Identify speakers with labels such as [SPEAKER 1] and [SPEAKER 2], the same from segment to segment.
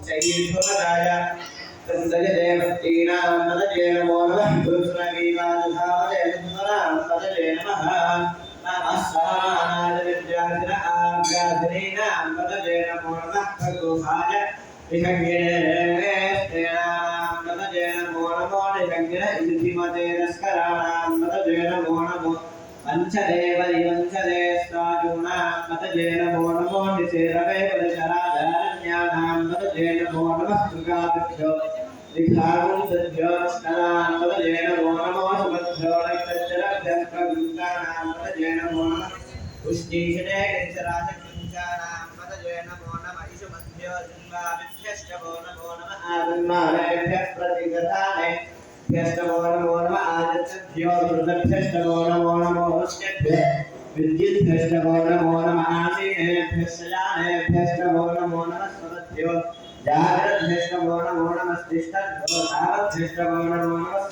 [SPEAKER 1] चैर्भुवनाय तन्दजदेवतीनां पदये नमो नमः दुर्गवीवाधावये पदये नमः नमः समानाय विद्याधिनां पदये नमो नमः भगवाय विहङ्गिनेस्तेनां पदये नमो नमो निहङ्गिन इतिमते नस्कराणां पदये नमो नमो पंचदेवै स्वाजूनां पतये नमो नमो निचेरवे वलशराधारण्यानां पतये नमो नमः दुर्गाभ्यो दिखारुन्द्भ्यो स्कलां पतये नमो नमो सुमध्यो नक्षत्रभ्यः पतये नमो नमः पुष्टिशने गञ्चराजकञ्चानां पतये नमो नमः ईशुमध्यो जिह्वाभ्यश्चमो नमो नमः आदिन्मानेभ्यः प्रतिगताने नमो नमः आदित्यभ्यो वृद्धभ्यश्चमो नमो नमो वृष्णेभ्यः विद्युद्भ्यश्चमो नमो नमः आसीनेभ्यश्चयानेभ्यश्चमो नमो नमः स्वभ्यो जागृद्भ्यश्चमो नमो नमः स्तिष्ठद्भ्यो तावद्भ्यश्चमो नमो नमः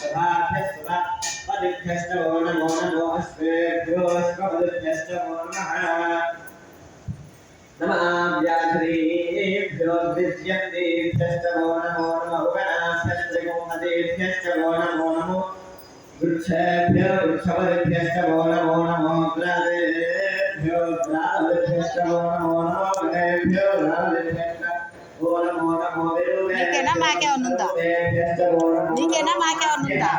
[SPEAKER 1] स्वभाभ्यश्चमो नमो नमो अश्वेभ्यो अश्वपदिभ्यश्चमो नमः नमः व्याघ्रेभ्यो विद्यन्तेभ्यश्चमो नमो नमः उगणाभ्यश्चमो नमो वृक्षेभ्यो वृक्षपदिभ्यश्चमो नमो नमो ग्रादेभ्यो ग्रादेभ्यश्चमो नमो नमो गणेभ्यो गणेभ्यश्चमो नमो नमो
[SPEAKER 2] నీకేనా మాకేమనుందా నీకేనా మాకేమనుందా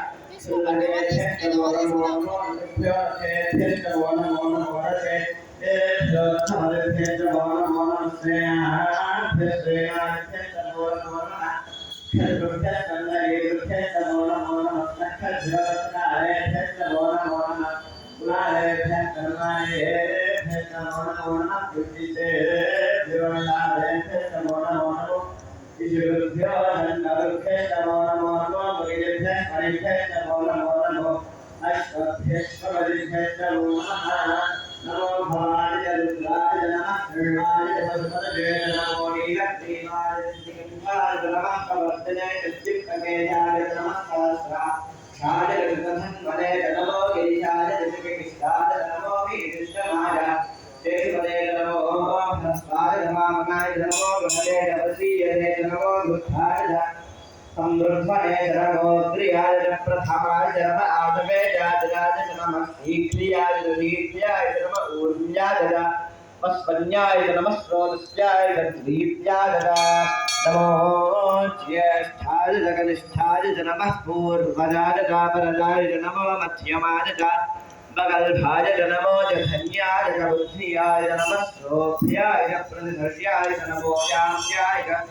[SPEAKER 2] नमो भवाय रुद्राय नमः कृष्णाय वसुदेवाय नमो नीलग्रीवाय सिंहाय नमः कवर्धनाय चित्तकेयाय नमः सहस्राक्षाय रुद्रधन्वने नमो गिरिजाय ऋषिकेशाय नमो वीरश्रमाय देवदे नमो भस्वाय नमाय नमो गणदे नवसीये नमो दुःखाय समृद्धने नमो त्रियाय प्रथमाय नमः आदवे जातराज नमः शीघ्रियाय दीप्याय नमः ऊर्म्याय पस्पन्याय नमः स्रोतस्याय दीप्याय नमो ज्येष्ठाय जगनिष्ठाय नमः पूर्वजाय परजाय नमो मध्यमाय बगलभाय नमो जघन्याय बुद्धियाय नमः श्रोभ्याय प्रतिधर्याय नमो याम्याय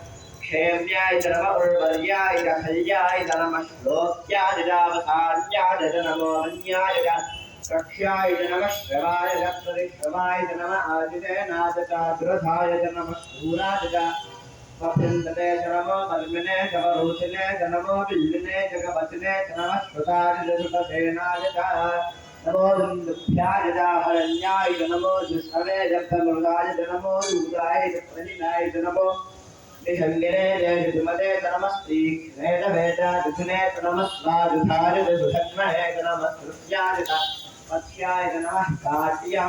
[SPEAKER 2] क्षेम्याय नमः उर्वर्याय खल्याय नमः श्लोक्याय रावसान्याय नमो अन्याय कक्ष्याय नमः श्रवाय प्रतिश्रवाय नमः आदितेनादचाग्रधाय नमः शूराय वप्रिन्दते नमो बल्मिने जवरोचिने नमो बिल्लिने जगवचने नमः श्रुताय जगुतसेनाय नमो दुन्दुभ्याय हरण्याय नमो जुष्टवे जगतमृगाय नमो रूदाय प्रजिनाय नमो निहंगिने जयजुमते नमस्ति वेदवेदाजुने नमः स्वाजुधाय दुधन्महे नमः सृत्याय पथ्याय नमः काट्याय